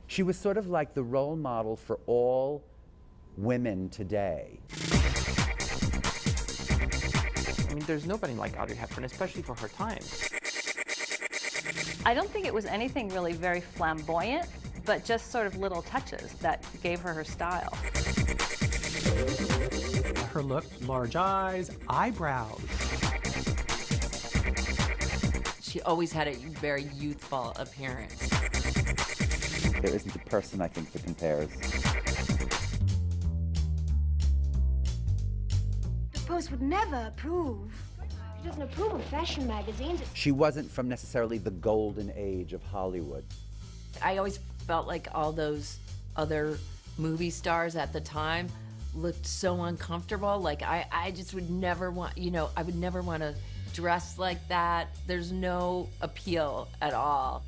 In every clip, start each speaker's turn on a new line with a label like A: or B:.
A: She was sort of like the role model for all women today.
B: I mean, there's nobody like Audrey Hepburn, especially for her time.
C: I don't think it was anything really very flamboyant, but just sort of little touches that gave her her style.
D: Her look, large eyes, eyebrows.
E: She always had a very youthful appearance.
A: There isn't a person, I think, that compares.
F: The Post would never approve. She doesn't approve of fashion magazines.
A: She wasn't from necessarily the golden age of Hollywood.
E: I always felt like all those other movie stars at the time looked so uncomfortable. Like I just would never want, I would never want to dress like that. There's no appeal at all.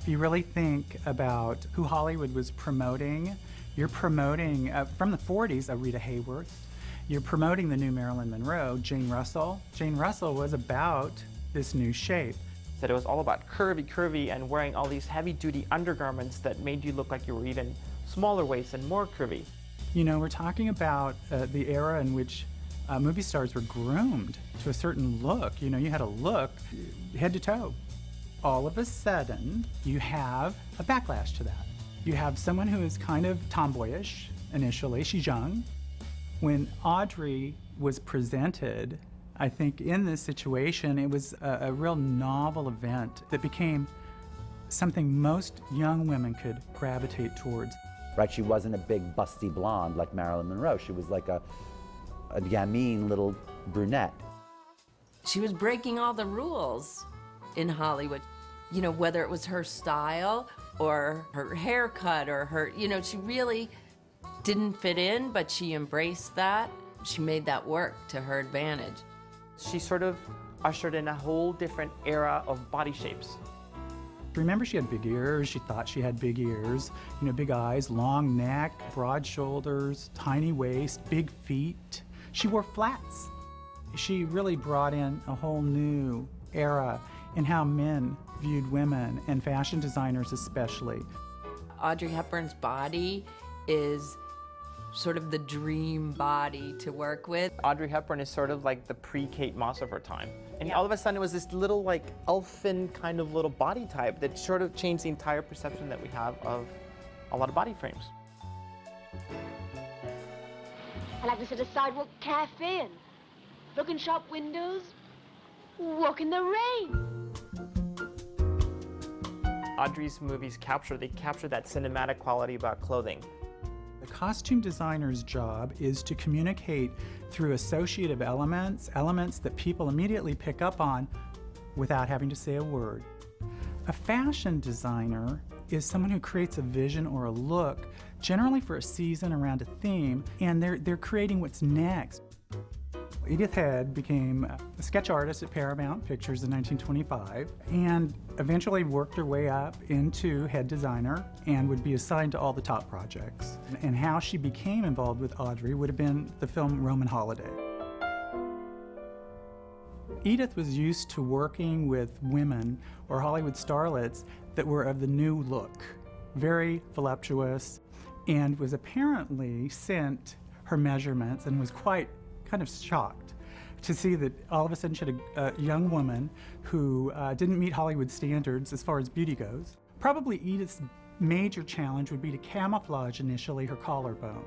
D: If you really think about who Hollywood was promoting, you're promoting, from the 40s, Rita Hayworth. You're promoting the new Marilyn Monroe, Jane Russell. Jane Russell was about this new shape.
B: That it was all about curvy, and wearing all these heavy-duty undergarments that made you look like you were even smaller waist and more curvy.
D: We're talking about the era in which movie stars were groomed to a certain look. You had a look head to toe. All of a sudden, you have a backlash to that. You have someone who is kind of tomboyish initially. She's young. When Audrey was presented, I think in this situation, it was a real novel event that became something most young women could gravitate towards.
A: Right? She wasn't a big busty blonde like Marilyn Monroe. She was like a gamine little brunette.
E: She was breaking all the rules in Hollywood. Whether it was her style or her haircut or her, she really didn't fit in, but she embraced that. She made that work to her advantage.
B: She sort of ushered in a whole different era of body shapes.
D: Remember, she had big ears. She thought she had big ears. Big eyes, long neck, broad shoulders, tiny waist, big feet. She wore flats. She really brought in a whole new era in how men viewed women, and fashion designers especially.
E: Audrey Hepburn's body is sort of the dream body to work with.
B: Audrey Hepburn is sort of like the pre-Kate Moss of her time. And all of a sudden it was this little like elfin kind of little body type that sort of changed the entire perception that we have of a lot of body frames.
F: I like to sit a sidewalk cafe and look in shop windows, walk in the rain.
B: Audrey's movies capture that cinematic quality about clothing.
D: The costume designer's job is to communicate through associative elements that people immediately pick up on without having to say a word. A fashion designer is someone who creates a vision or a look, generally for a season around a theme, and they're creating what's next. Edith Head became a sketch artist at Paramount Pictures in 1925 and eventually worked her way up into head designer and would be assigned to all the top projects. And how she became involved with Audrey would have been the film Roman Holiday. Edith was used to working with women or Hollywood starlets that were of the new look, very voluptuous, and was apparently sent her measurements and was quite kind of shocked to see that all of a sudden she had a young woman who didn't meet Hollywood standards as far as beauty goes. Probably Edith's major challenge would be to camouflage initially her collarbone.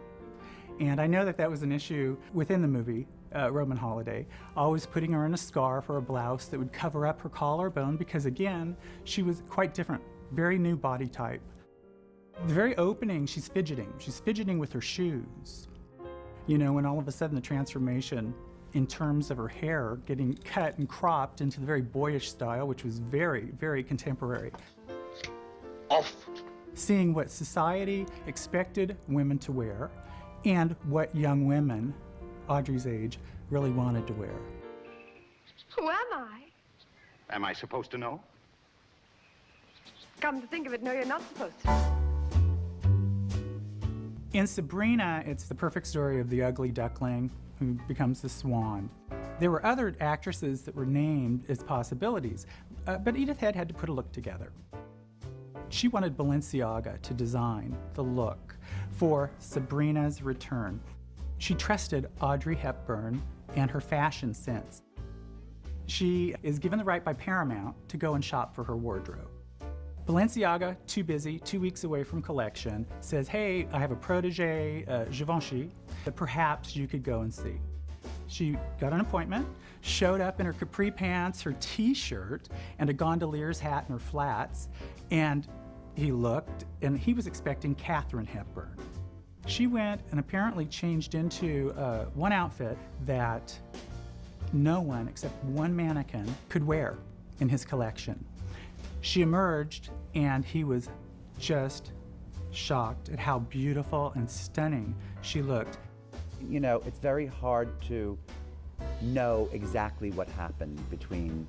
D: And I know that that was an issue within the movie, Roman Holiday, always putting her in a scarf or a blouse that would cover up her collarbone because, again, she was quite different, very new body type. The very opening, she's fidgeting. She's fidgeting with her shoes. When all of a sudden the transformation in terms of her hair getting cut and cropped into the very boyish style, which was very, very contemporary.
G: Off.
D: Seeing what society expected women to wear and what young women, Audrey's age, really wanted to wear.
F: Who am I?
G: Am I supposed to know?
F: Come to think of it, no, you're not supposed to.
D: In Sabrina, it's the perfect story of the ugly duckling who becomes the swan. There were other actresses that were named as possibilities, but Edith Head had to put a look together. She wanted Balenciaga to design the look for Sabrina's return. She trusted Audrey Hepburn and her fashion sense. She is given the right by Paramount to go and shop for her wardrobe. Balenciaga, too busy, 2 weeks away from collection, says, hey, I have a protege, Givenchy, that perhaps you could go and see. She got an appointment, showed up in her capri pants, her t-shirt, and a gondolier's hat and her flats, and he looked, and he was expecting Katharine Hepburn. She went and apparently changed into one outfit that no one except one mannequin could wear in his collection. She emerged, and he was just shocked at how beautiful and stunning she looked.
A: You know, it's very hard to know exactly what happened between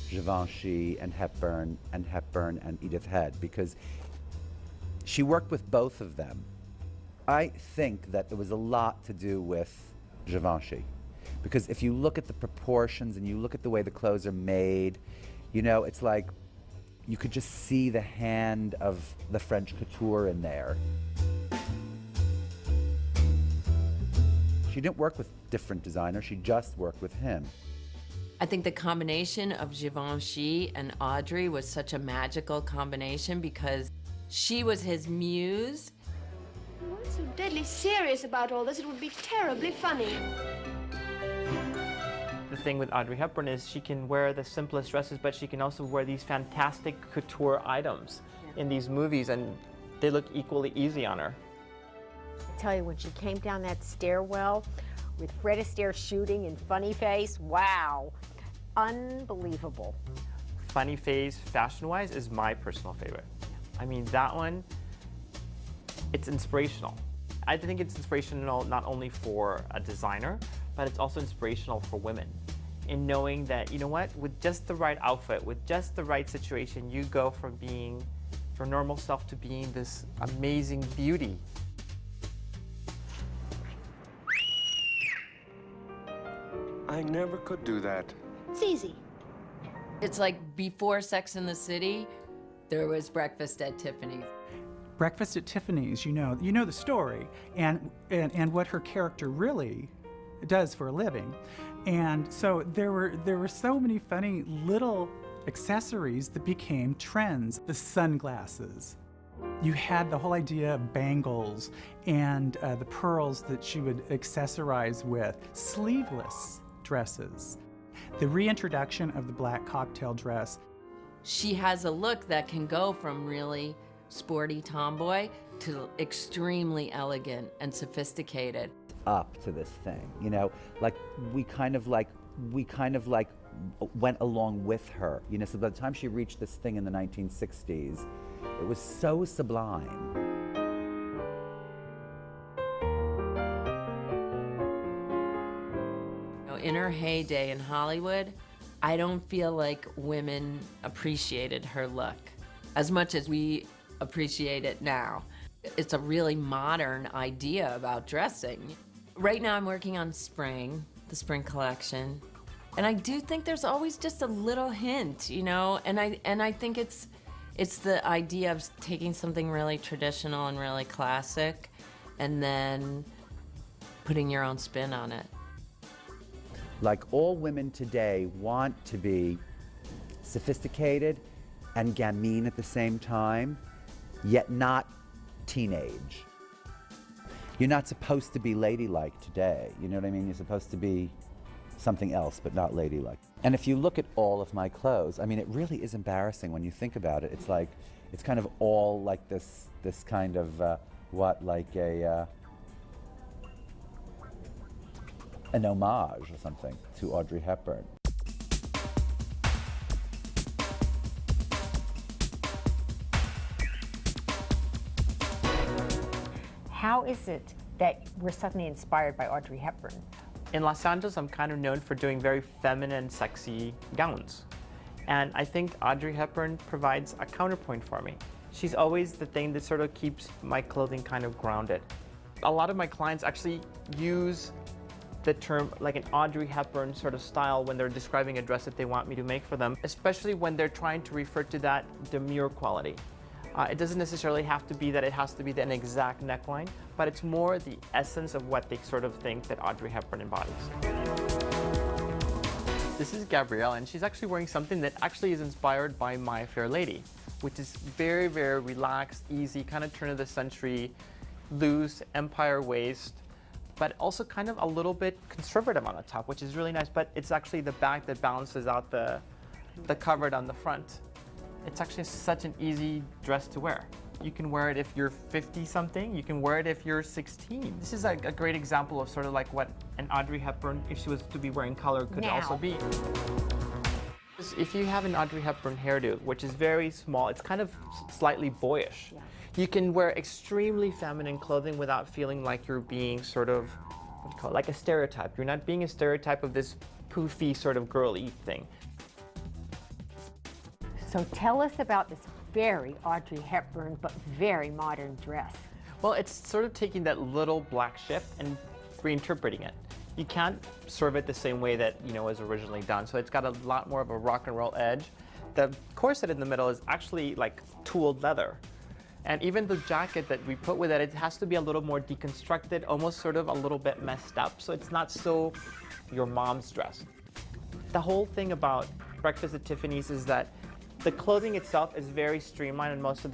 A: Givenchy and Hepburn and Edith Head, because she worked with both of them. I think that there was a lot to do with Givenchy, because if you look at the proportions and you look at the way the clothes are made, you know, it's like you could just see the hand of the French couture in there. She didn't work with different designers, she just worked with him.
E: I think the combination of Givenchy and Audrey was such a magical combination because she was his muse.
F: What's so deadly serious about all this? It would be terribly funny.
B: The thing with Audrey Hepburn is she can wear the simplest dresses, but she can also wear these fantastic couture items in these movies, and they look equally easy on her.
H: I tell you, when she came down that stairwell with Fred Astaire shooting in Funny Face, wow, unbelievable.
B: Funny Face, fashion-wise, is my personal favorite. I mean, that one, it's inspirational. I think it's inspirational not only for a designer, but it's also inspirational for women in knowing that, you know what, with just the right outfit, with just the right situation, you go from being your normal self to being this amazing beauty.
I: I never could do that.
F: It's easy.
E: It's like before Sex and the City, there was Breakfast at Tiffany's.
D: Breakfast at Tiffany's, you know the story and what her character really does for a living. And so there were so many funny little accessories that became trends. The sunglasses. You had the whole idea of bangles and the pearls that she would accessorize with, sleeveless dresses. The reintroduction of the black cocktail dress.
E: She has a look that can go from really sporty tomboy to extremely elegant and sophisticated.
A: Up to this thing, you know, like we kind of like went along with her, you know, so by the time she reached this thing in the 1960s, it was so sublime.
E: In her heyday in Hollywood, I don't feel like women appreciated her look as much as we appreciate it now. It's a really modern idea about dressing. Right now I'm working on spring, the spring collection, and I do think there's always just a little hint, you know, and I think it's the idea of taking something really traditional and really classic and then putting your own spin on it.
A: Like all women today want to be sophisticated and gamine at the same time, yet not teenage. You're not supposed to be ladylike today, you know what I mean? You're supposed to be something else, but not ladylike. And if you look at all of my clothes, I mean, it really is embarrassing when you think about it. It's like, it's kind of all like this kind of, an homage or something to Audrey Hepburn.
H: How is it that we're suddenly inspired by Audrey Hepburn?
B: In Los Angeles, I'm kind of known for doing very feminine, sexy gowns. And I think Audrey Hepburn provides a counterpoint for me. She's always the thing that sort of keeps my clothing kind of grounded. A lot of my clients actually use the term like an Audrey Hepburn sort of style when they're describing a dress that they want me to make for them, especially when they're trying to refer to that demure quality. It doesn't necessarily have to be that it has to be an exact neckline, but it's more the essence of what they sort of think that Audrey Hepburn embodies. This is Gabrielle, and she's actually wearing something that actually is inspired by My Fair Lady, which is very, very relaxed, easy, kind of turn of the century, loose empire waist, but also kind of a little bit conservative on the top, which is really nice, but it's actually the back that balances out the covered on the front. It's actually such an easy dress to wear. You can wear it if you're 50-something, you can wear it if you're 16. This is a great example of sort of like what an Audrey Hepburn, if she was to be wearing color, could also be. If you have an Audrey Hepburn hairdo, which is very small, it's kind of slightly boyish. Yeah. You can wear extremely feminine clothing without feeling like you're being sort of, what do you call it, like a stereotype. You're not being a stereotype of this poofy sort of girly thing.
H: So tell us about this very Audrey Hepburn but very modern dress.
B: Well, it's sort of taking that little black shift and reinterpreting it. You can't serve it the same way that was originally done. So it's got a lot more of a rock and roll edge. The corset in the middle is actually like tooled leather. And even the jacket that we put with it, it has to be a little more deconstructed, almost sort of a little bit messed up. So it's not so your mom's dress. The whole thing about Breakfast at Tiffany's is that the clothing itself is very streamlined in most of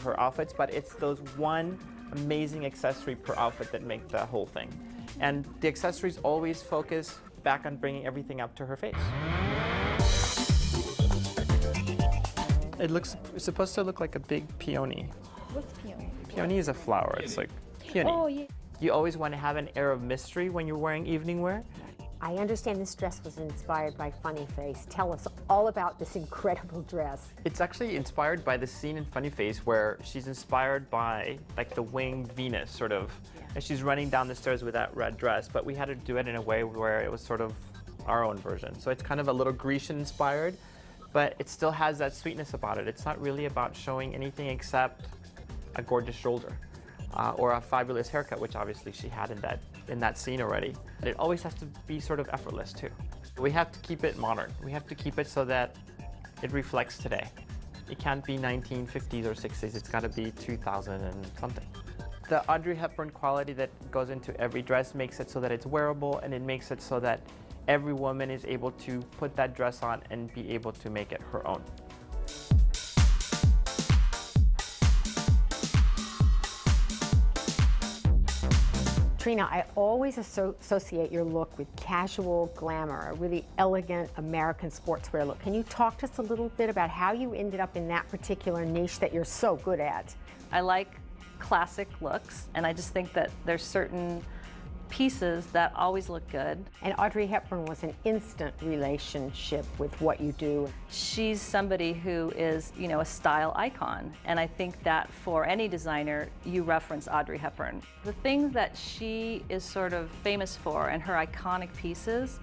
B: her outfits, but it's those one amazing accessory per outfit that make the whole thing. And the accessories always focus back on bringing everything up to her face. It's supposed to look like a big peony.
H: What's peony?
B: Peony is a flower. It's like peony.
H: Oh, yeah.
B: You always want to have an air of mystery when you're wearing evening wear.
H: I understand this dress was inspired by Funny Face. Tell us all about this incredible dress.
B: It's actually inspired by the scene in Funny Face where she's inspired by like the winged Venus sort of, and she's running down the stairs with that red dress, but we had to do it in a way where it was sort of our own version. So it's kind of a little Grecian inspired, but it still has that sweetness about it. It's not really about showing anything except a gorgeous shoulder or a fabulous haircut, which obviously she had in that scene already. But it always has to be sort of effortless too. We have to keep it modern. We have to keep it so that it reflects today. It can't be 1950s or 60s. It's got to be 2000 and something. The Audrey Hepburn quality that goes into every dress makes it so that it's wearable, and it makes it so that every woman is able to put that dress on and be able to make it her own.
H: Trina, I always associate your look with casual glamour, a really elegant American sportswear look. Can you talk to us a little bit about how you ended up in that particular niche that you're so good at?
C: I like classic looks, and I just think that there's certain pieces that always look good.
H: And Audrey Hepburn was an instant relationship with what you do.
C: She's somebody who is, a style icon, and I think that for any designer, you reference Audrey Hepburn. The things that she is sort of famous for and her iconic pieces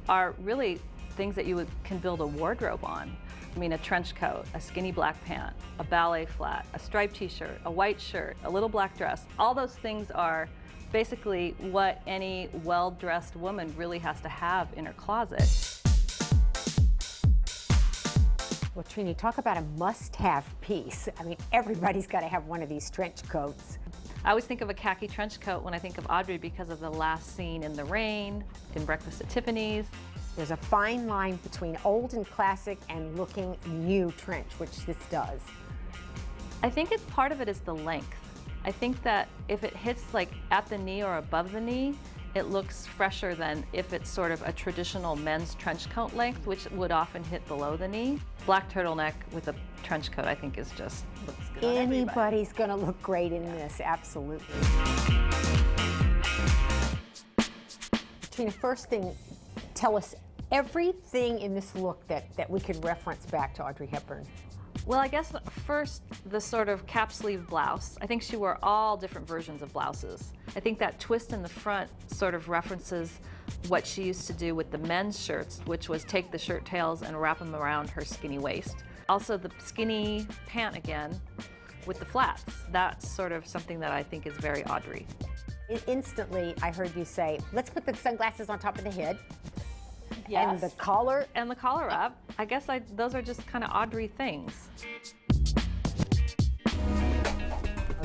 C: are really things that can build a wardrobe on. I mean, a trench coat, a skinny black pant, a ballet flat, a striped t-shirt, a white shirt, a little black dress. All those things are basically what any well-dressed woman really has to have in her closet.
H: Well, Trina, talk about a must-have piece. I mean, everybody's got to have one of these trench coats.
C: I always think of a khaki trench coat when I think of Audrey because of the last scene in the rain, in Breakfast at Tiffany's.
H: There's a fine line between old and classic and looking new trench, which this does.
C: I think part of it is the length. I think that if it hits like at the knee or above the knee, it looks fresher than if it's sort of a traditional men's trench coat length, which would often hit below the knee. Black turtleneck with a trench coat, I think, looks good on everybody.
H: Anybody's gonna look great in this, absolutely. Trina, first thing, tell us everything in this look that we could reference back to Audrey Hepburn.
C: Well, I guess first, the sort of cap sleeve blouse. I think she wore all different versions of blouses. I think that twist in the front sort of references what she used to do with the men's shirts, which was take the shirt tails and wrap them around her skinny waist. Also, the skinny pant again with the flats. That's sort of something that I think is very Audrey.
H: Instantly, I heard you say, let's put the sunglasses on top of the head.
C: Yes.
H: And the collar.
C: And the collar up. I guess those are just kind of Audrey things.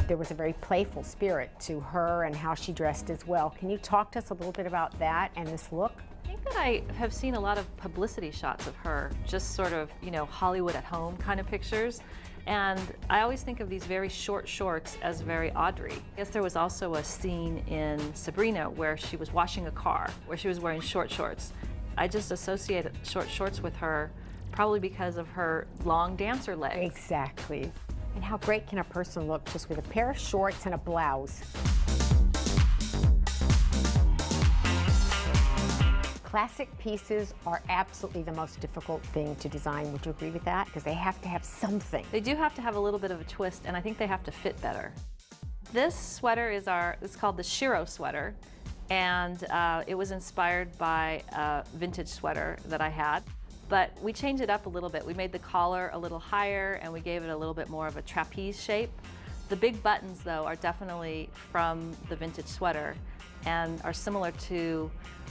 H: There was a very playful spirit to her and how she dressed as well. Can you talk to us a little bit about that and this look?
C: I think that I have seen a lot of publicity shots of her, just sort of, you know, Hollywood at home kind of pictures. And I always think of these very short shorts as very Audrey. I guess there was also a scene in Sabrina where she was washing a car, where she was wearing short shorts. I just associated short shorts with her probably because of her long dancer legs.
H: Exactly. And how great can a person look just with a pair of shorts and a blouse? Classic pieces are absolutely the most difficult thing to design. Would you agree with that? Because they have to have something.
C: They do have to have a little bit of a twist, and I think they have to fit better. This sweater is it's called the Shiro sweater, and it was inspired by a vintage sweater that I had. But we changed it up a little bit. We made the collar a little higher, and we gave it a little bit more of a trapeze shape. The big buttons, though, are definitely from the vintage sweater and are similar to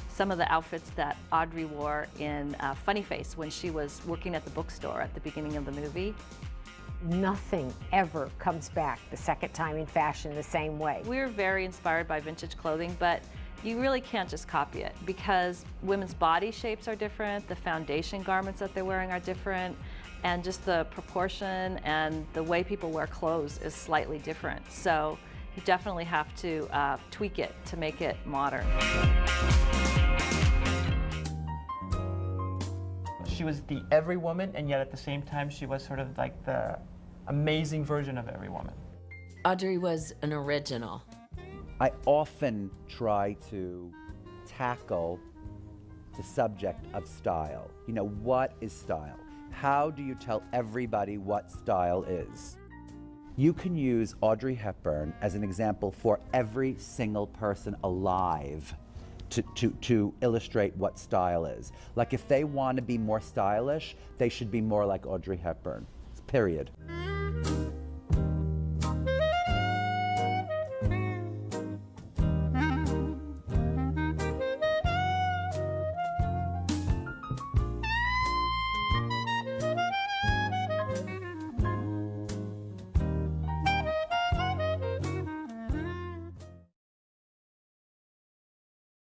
C: some of the outfits that Audrey wore in Funny Face when she was working at the bookstore at the beginning of the movie.
H: Nothing ever comes back the second time in fashion the same way.
C: We're very inspired by vintage clothing, but you really can't just copy it because women's body shapes are different, the foundation garments that they're wearing are different, and just the proportion and the way people wear clothes is slightly different. So you definitely have to tweak it to make it modern.
B: She was the every woman, and yet at the same time she was sort of like the amazing version of every woman.
E: Audrey was an original.
A: I often try to tackle the subject of style. You know, what is style? How do you tell everybody what style is? You can use Audrey Hepburn as an example for every single person alive to illustrate what style is. Like if they want to be more stylish, they should be more like Audrey Hepburn, period.